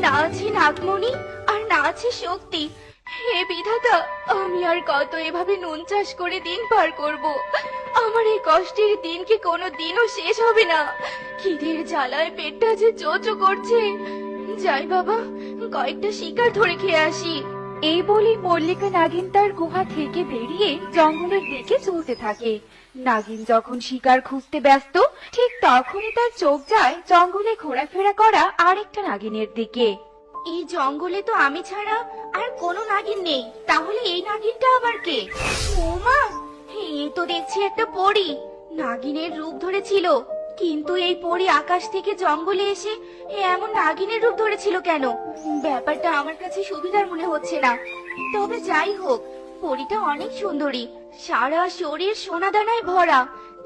না আছে নাগমণি আর না আছে শক্তি। হে বিধাতা, আমি আর কত এভাবে নুন চাষ করে দিন পার করব? আমার এই কষ্টের দিন কি কোনো দিনও শেষ হবে না। খিদের জ্বালায় পেটটা যে চোচো করছে। যাই বাবা, কয়েকটা শিকার ধরে খেয়ে আসি। এই বলে মল্লিকা নাগিন তার গুহা থেকে বেরিয়ে জঙ্গলের দিকে চলতে থাকে। নাগিন যখন শিকার খুঁজতে ব্যস্ত, ঠিক তখনই তার চোখ যায় জঙ্গলে ঘোরাফেরা করা আরেকটা নাগিনের দিকে। এই জঙ্গলে তো আমি ছাড়া আর কোনো নাগিন নেই, তাহলে এই নাগিনটা আবার কে? ও মা, এই তো দেখছি একটা পরী। নাগিনের রূপ ধরেছিল, কিন্তু এই পরী আকাশ থেকে জঙ্গলে এসে এমন নাগিনের রূপ ধরেছিল কেন? ব্যাপারটা আমার কাছে সুবিধার মনে হচ্ছে না। তবে যাই হোক, পরীটা অনেক সুন্দরী, সারা শরীর সোনা দানায় ভরা,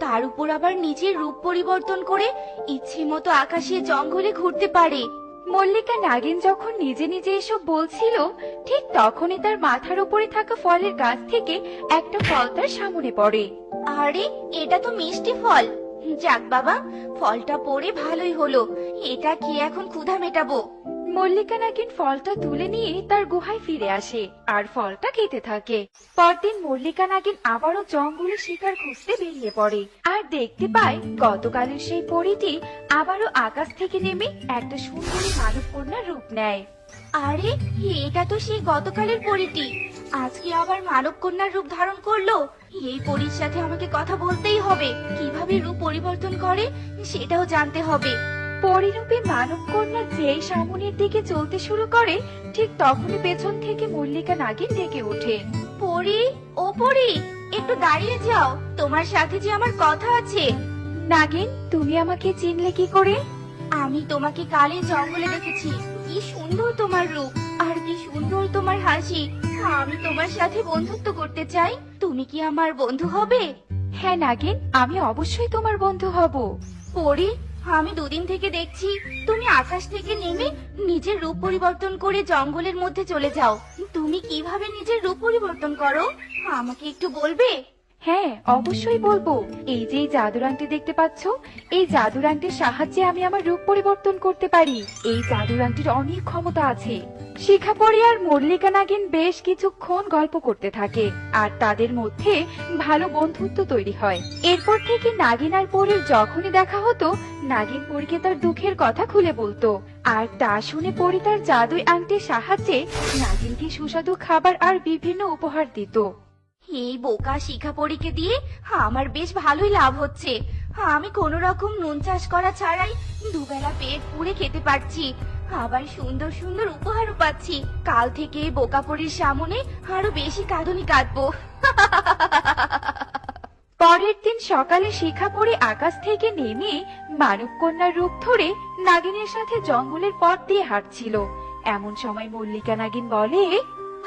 তার উপর আবার নিজের রূপ পরিবর্তন করে ইচ্ছে মতো আকাশে জঙ্গলে ঘুরতে পারে। মল্লিকা নাগিন যখন নিজে নিজে এসব বলছিল, ঠিক তখনই তার মাথার উপরে থাকা ফলের গাছ থেকে একটা ফল তার সামনে পড়ে। আরে, এটা তো মিষ্টি ফল। যাক বাবা, ফলটা পড়ে ভালোই হলো। এটা খেয়ে এখন ক্ষুধা মেটাবো। মল্লিকা নাগিন ফলটা তুলে নিয়ে তার গুহায় ফিরে আসে আর ফলটা খেতে থাকে। পরদিন মল্লিকা নাগিন আবারও জঙ্গলে শিকার খুঁজতে বেরিয়ে পড়ে আর দেখতে পায় গতকালের সেই পরীটি আবারও আকাশ থেকে নেমে একটা সুন্দরী মানব কন্যার রূপ নেয়। আরে, এটা তো সেই গতকালের পরীটি, আজকে আবার মানব কন্যার রূপ ধারণ করলো। এই পরীর সাথে আমাকে কথা বলতেই হবে। কিভাবে রূপ পরিবর্তন করে সেটাও জানতে হবে। পরিরূপে মানব কন্যা যেই সামনের দিকে চলতে শুরু করে, ঠিক তখনই পেছন থেকে মল্লিকা নাগিন ডেকে ওঠে। পরী, ও পরী, একটু দাঁড়িয়ে যাও, তোমার সাথে যে আমার কথা আছে। নাগিন, তুমি আমাকে চিনলে কি করে? আমি তোমাকে কালে জঙ্গলে দেখেছি। কি সুন্দর তোমার রূপ, আর কি সুন্দর তোমার হাসি। আমি তোমার সাথে বন্ধুত্ব করতে চাই, তুমি কি আমার বন্ধু হবে? হ্যাঁ নাগিন, আমি অবশ্যই তোমার বন্ধু হব। পরী, আমি দুদিন থেকে দেখছি তুমি আকাশ থেকে নেমে নিজের রূপ পরিবর্তন করে জঙ্গলের মধ্যে চলে যাও। তুমি কিভাবে নিজের রূপ পরিবর্তন করো আমাকে একটু বলবে? হ্যাঁ, অবশ্যই বলবো। এই যে জাদুর আংটি দেখতে পাচ্ছ, এই জাদুর আংটির সাহায্যে আমি আমার রূপ পরিবর্তন করতে পারি। এই জাদুর আংটির অনেক ক্ষমতা আছে। শিখাপরি আর মল্লিকা নাগিন বেশ কিছুক্ষণ গল্প করতে থাকে আর তাদের মধ্যে ভালো বন্ধুত্ব তৈরি হয়। এরপর থেকে নাগিন আর পরীর যখনই দেখা হতো, নাগিন পরীকে তার দুঃখের কথা খুলে বলতো, আর তা শুনে পরী তার জাদুই আংটির সাহায্যে নাগিনকে সুস্বাদু খাবার আর বিভিন্ন উপহার দিত। এই বোকা শিখাপরীকে দিয়ে আমার বেশ ভালোই লাভ হচ্ছে। আমি কোনো রকম নুন চাষ করা ছাড়াই দুবেলা পেট পুড়ে খেতে পারছি, আবার সুন্দর সুন্দর উপহারও পাচ্ছি। কাল থেকে এই বোকাপরীর সামনে আরো বেশি কাঁদুনি কাঁদবো। পরের দিন সকালে শিখাপরি আকাশ থেকে নেমে মানব কন্যার রূপ ধরে নাগিনের সাথে জঙ্গলের পথ দিয়ে হাঁটছিল। এমন সময় মল্লিকা নাগিন বলে,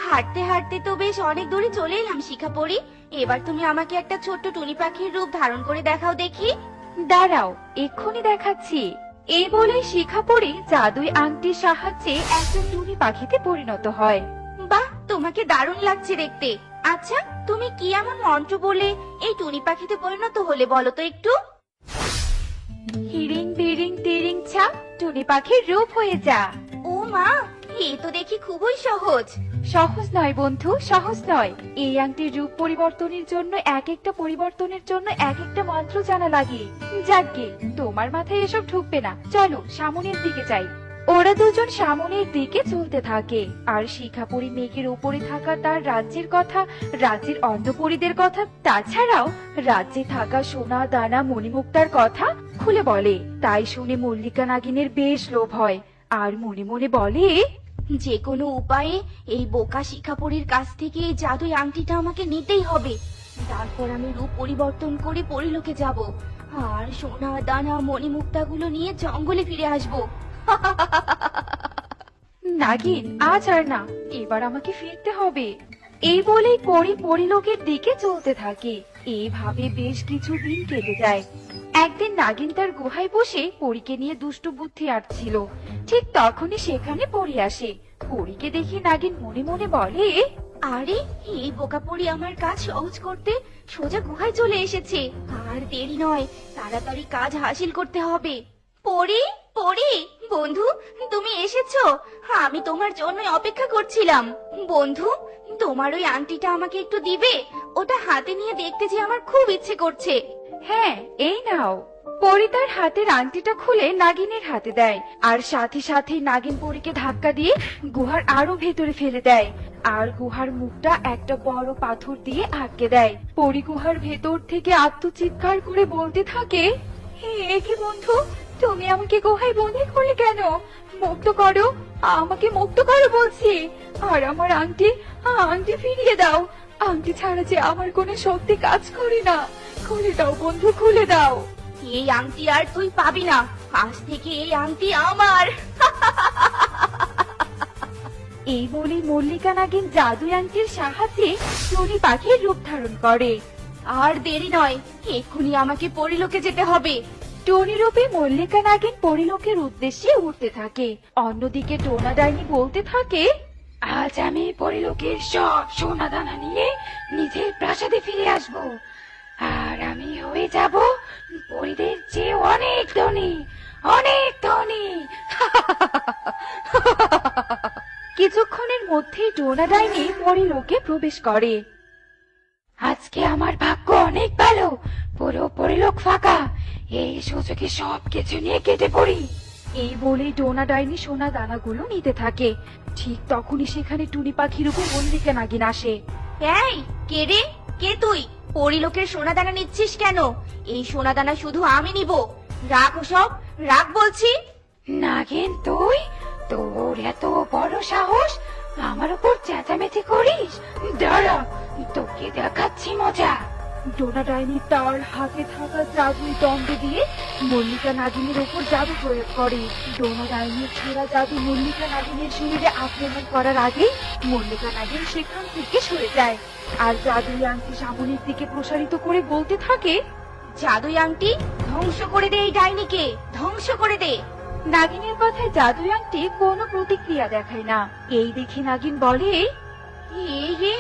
হাঁটতে হাঁটতে তো বেশ অনেক দূরে চলে এলাম শিখাপরি। এবার তুমি আমাকে একটা ছোট্ট টুনি পাখির রূপ ধারণ করে দেখাও দেখি। দাঁড়াও, এক্ষুনি দেখাচ্ছি। এই বলে শিখাপরি জাদুই আংটির সাহায্যে একটা টুনি পাখিতে পরিণত হয়। বাহ, তোমাকে দারুণ লাগছে দেখতে। আচ্ছা, তুমি কি এমন মন্ত্র বলে এই টুনি পাখিতে পরিণত হলে বলো তো একটু? হিরিং বিরিং তিরিং ছা, টুনি পাখির রূপ হয়ে যা। ও মা, এ তো দেখি খুবই সহজ। সহজ নয় বন্ধু, সহজ নয়। এই আংটির রূপ পরিবর্তনের জন্য এক একটা পরিবর্তনের জন্য এক একটা মন্ত্র জানা লাগে। যাকগে, তোমার মাথায় এসব ঢুকবে না। চলো সামনের দিকে যাই। ওরা দুজন সামনের দিকে চলতে থাকে আর শিখাপরি মেঘের উপরে থাকা তার রাজ্যের কথা, রাজ্যের অন্ধপরীদের কথা, তাছাড়াও রাজ্যে থাকা সোনা দানা মণিমুক্তার কথা খুলে বলে। তাই শুনে মল্লিকা নাগিনের বেশ লোভ হয় আর মনে মনে বলে, যে কোনো উপায়ে এই বোকা শিখাপরীর কাছ থেকে এই জাদুই আংটিটা আমাকে নিতেই হবে। তারপর আমি রূপ পরিবর্তন করে পরিলোকে যাব আর সোনা দানা মণিমুক্তাগুলো নিয়ে জঙ্গলে ফিরে আসবো। নাগিন, আজ আর না, এবার আমাকে ফিরতে হবে। এই বলেই পরি পরিলোকের দিকে চলতে থাকে। এইভাবে বেশ কিছু দিন কেটে যায়। একদিন নাগিন তার গুহায় বসে পরীকে নিয়ে দুষ্টু বুদ্ধি আঁটছিল। ঠিক তখনই সেখানে পরি আসে। পরীকে দেখে নাগিন মনে মনে বলে, আরে, এই বোকা পরী আমার কাজ সহজ করতে সোজা গুহায় চলে এসেছে। আর দেরি নয়, তাড়াতাড়ি কাজ হাসিল করতে হবে। পরী, পরি, বন্ধু, তুমি এসেছো। আমি তোমার জন্যই অপেক্ষা করছিলাম। বন্ধু, তোমার ওই আংটিটা আমাকে একটু দিবে? ওটা হাতে নিয়ে দেখতে যে আমার খুব ইচ্ছে করছে। হ্যাঁ, এই নাও। পরি তার হাতের আংটিটা খুলে নাগিনের হাতে দেয়, আর সাথে সাথে নাগিন পরীকে ধাক্কা দিয়ে গুহার আরো ভেতরে ফেলে দেয়, আর গুহার মুখটা একটা বড় পাথর দিয়ে আটকে দেয়। পরি গুহার ভেতর থেকে আত্মচিৎকার করে বলতে থাকে, হে কি বন্ধু, তুমি আমাকে গুহায় বন্দি করলে কেন? মুক্ত করো, আমাকে মুক্ত করো বলছি। আর আমার আংটি আংটি ফিরিয়ে দাও। আংটি ছাড়া যে আমার কোনো শক্তি কাজ করে না। খুলে দাও বন্ধু, খুলে দাও। এই আংটি আর তুই পাবি না। আজ থেকে এই আংটি আমার। এই বলে মল্লিকা নাগিন জাদুই আংটির সাহায্যে টুনি পাখির রূপ ধারণ করে। আর দেরি নয়, এক্ষুনি আমাকে পরিলোকে যেতে হবে। টনি রূপে মল্লিকা নাগিন পরিলোকের উদ্দেশ্যে উঠতে থাকে। অন্যদিকে টোনা ডাইনি বলতে থাকে, আজ আমি পরিলোকের সব সোনা দানা নিয়ে নিজের প্রাসাদে ফিরে আসব, আর আমি হয়ে যাব পরিদের চেয়ে অনেক ধনী, অনেক ধনী। কিছুক্ষণের মধ্যেই টোনা ডাইনি পরিলোকে প্রবেশ করে। আজকে আমার ভাগ্য অনেক ভালো, পুরো পরিলোক ফাঁকা। এই সুযোগে সবকিছু নিয়ে কেটে পড়ি। এই বলেই টোনা ডাইনি সোনা দানাগুলো নিতে থাকে। ঠিক তখনই সেখানে টুনি পাখি রূপে মল্লিকা নাগিন আসে। এই, কে রে? কে তুই? পরিলোকের সোনা দানা নিচ্ছিস কেন? এই সোনা দানা শুধু আমি নিব। রাখ ওসব, রাখ বলছি। নাগিন তুই, তোর এত বড় সাহস, আমার উপর চেঁচামেচি করিস? দাঁড়া, তোকে দেখাচ্ছি মজা। ডোনা ডাইনি তার হাতে থাকা জাদুই দণ্ড দিয়ে মল্লিকা নাগিনের উপর জাদু প্রয়োগ করে। ডোনা ডাইনির ছোড়া জাদু মল্লিকা নাগিনের শরীরে আক্রমণ করার আগে মল্লিকা নাগিন সেখান থেকে সরে যায়, আর জাদুই আংটি সামনের দিকে প্রসারিত করে বলতে থাকে, জাদুই আংটি, ধ্বংস করে দে এই ডাইনিকে, ধ্বংস করে দে। নাগিনের কথায় জাদুই আংটি কোনো প্রতিক্রিয়া দেখায় না। এই দেখে নাগিন বলে, এই রে,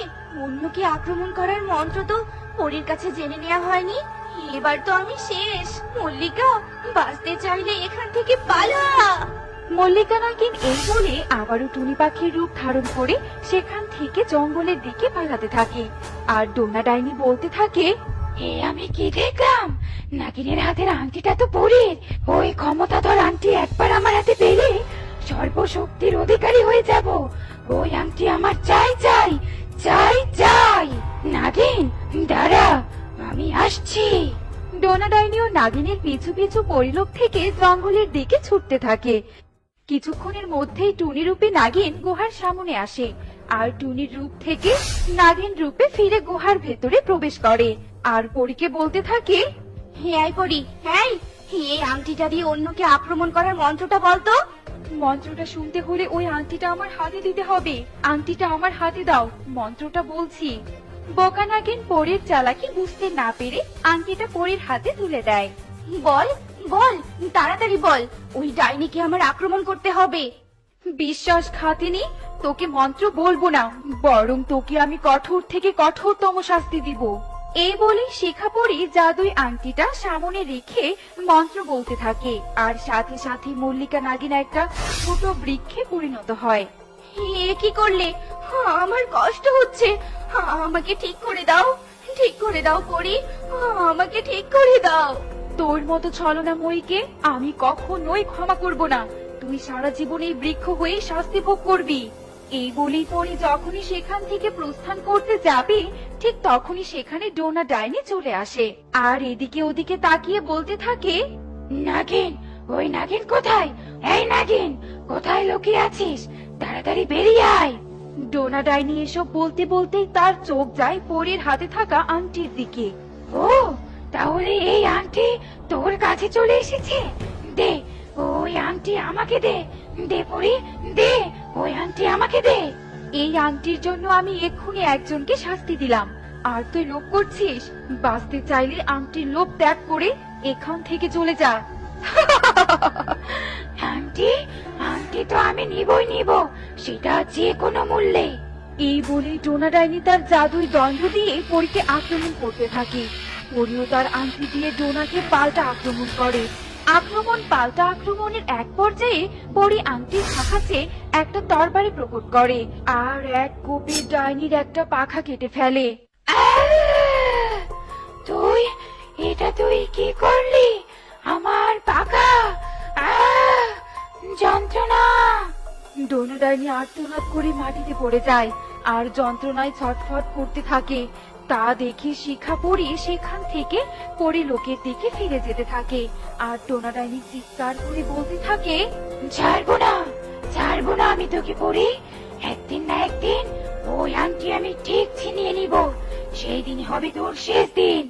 অন্যকে আক্রমণ করার মন্ত্র তো পরীর কাছে জেনে নেওয়া হয়নি। এবার তো আমি শেষ। মল্লিকা, বাঁচতে চাইলে এখান থেকে পালা। মল্লিকা নাগিন এই বলে আবারও টুনি পাখির রূপ ধারণ করে সেখান থেকে জঙ্গলের দিকে পালাতে থাকে। আর ডোনা ডাইনি বলতে থাকে, আমি কি দেখলাম? নাগিনের হাতের আংটিটা তো পরীর। ওই ক্ষমতাধর আংটি একবার আমার হাতে পেলে সর্বশক্তির অধিকারী হয়ে যাব। ওই আংটি আমার চাই, চাই, চাই, চাই। নাগিন দাঁড়া, আমি আসছি। ডোনা ডাইনি ও নাগিনের পিছু পিছু পরিলোক থেকে জঙ্গলের দিকে ছুটতে থাকে। কিছুক্ষণের মধ্যেই টুনি রূপে নাগিন গুহার সামনে আসে, আর টুনির রূপ থেকে নাগিন রূপে ফিরে গুহার ভেতরে প্রবেশ করে। আর পরীকে বলতে থাকে, হ্যাঁ পরি, হ্যাঁ, এই আংটিটা দিয়ে অন্যকে আক্রমণ করার মন্ত্রটা বলতো। মন্ত্রটা শুনতে হলে ওই আংটিটা আমার হাতে দিতে হবে। আংটিটা আমার হাতে দাও, মন্ত্রটা বলছি। বোকা নাগিন পরীর চালাকি বুঝতে না পেরে আংটিটা পরীর হাতে তুলে দেয়। বল, বল, তাড়াতাড়ি বল, ওই ডাইনিকে আমার আক্রমণ করতে হবে। বিশ্বাসঘাতিনী, তোকে মন্ত্র বলবো না, বরং তোকে আমি কঠোর থেকে কঠোরতম শাস্তি দিব। এই বলে শিখা পরি জাদুই আংটিটা সামনে রেখে মন্ত্র বলতে থাকে, আর সাথে সাথে মল্লিকা নাগিন একটা ছোট বৃক্ষে পরিণত হয়। এ কি করলে? আমার কষ্ট হচ্ছে। আমাকে ঠিক করে দাও, ঠিক করে দাও পরি, আমাকে ঠিক করে দাও। তোর মতো ছলনাময়ীকে আমি কখনোই ক্ষমা করব না। তুই সারা জীবন এই বৃক্ষ হয়ে শাস্তি ভোগ করবি। এই বলেই পরি যখনই সেখান থেকে প্রস্থান করতে যাবে, ঠিক তখনই সেখানে ডোনা ডাইনি চলে আসে, আর এদিকে ওদিকে তাকিয়ে বলতে থাকে, নাগিন, ওই নাগিন কোথায়? এই নাগিন, কোথায় লুকিয়ে আছিস? তাড়াতাড়ি বেরিয়ে আয়। ডোনা ডাইনি এসব বলতে বলতেই তার চোখ যায় পরীর হাতে থাকা আংটির দিকে। ও, তাহলে এই আংটি তোর কাছে চলে এসেছে। দে, ওই আংটি আমাকে দে। দে পরি, দে, ওই আংটি আমাকে দে। এই আংটির জন্য আমি এক্ষুনি একজনকে শাস্তি দিলাম, আর তুই লোভ করছিস? বাঁচতে চাইলে আংটির লোভ ত্যাগ করে এখান থেকে চলে যা। আংটি, আংটি তো আমি নিবই নিব, সেটা যে কোনো মূল্যে। এই বলে ডোনা ডাইনি তার জাদুই দণ্ড দিয়ে পরীকে আক্রমণ করতে থাকে। পরীও তার আংটি দিয়ে ডোনাকে পাল্টা আক্রমণ করে। আক্রমণ পাল্টা আক্রমণের এক পর্যায়ে পরী আংটির সাহায্যে একটা তরবারি প্রকট করে আর এক কোপে ডাইনির একটা পাখা কেটে ফেলে। তুই কি করলি? আমার পাখা! যন্ত্রণা! ডোনা ডাইনি আর্তনাদ করে মাটিতে পড়ে যায় আর যন্ত্রণায় ছটফট করতে থাকে। তা দেখে শিখা পরি সেখান থেকে পরি লোকের দিকে ফিরে যেতে থাকে আর টোনা ডাইনি চিৎকার করে বলতে থাকে, ছাড়বো না আমি তোকে পরি। একদিন না একদিন ওই আংটি আমি ঠিক ছিনিয়ে নিব, সেই দিন হবে তোর শেষ দিন।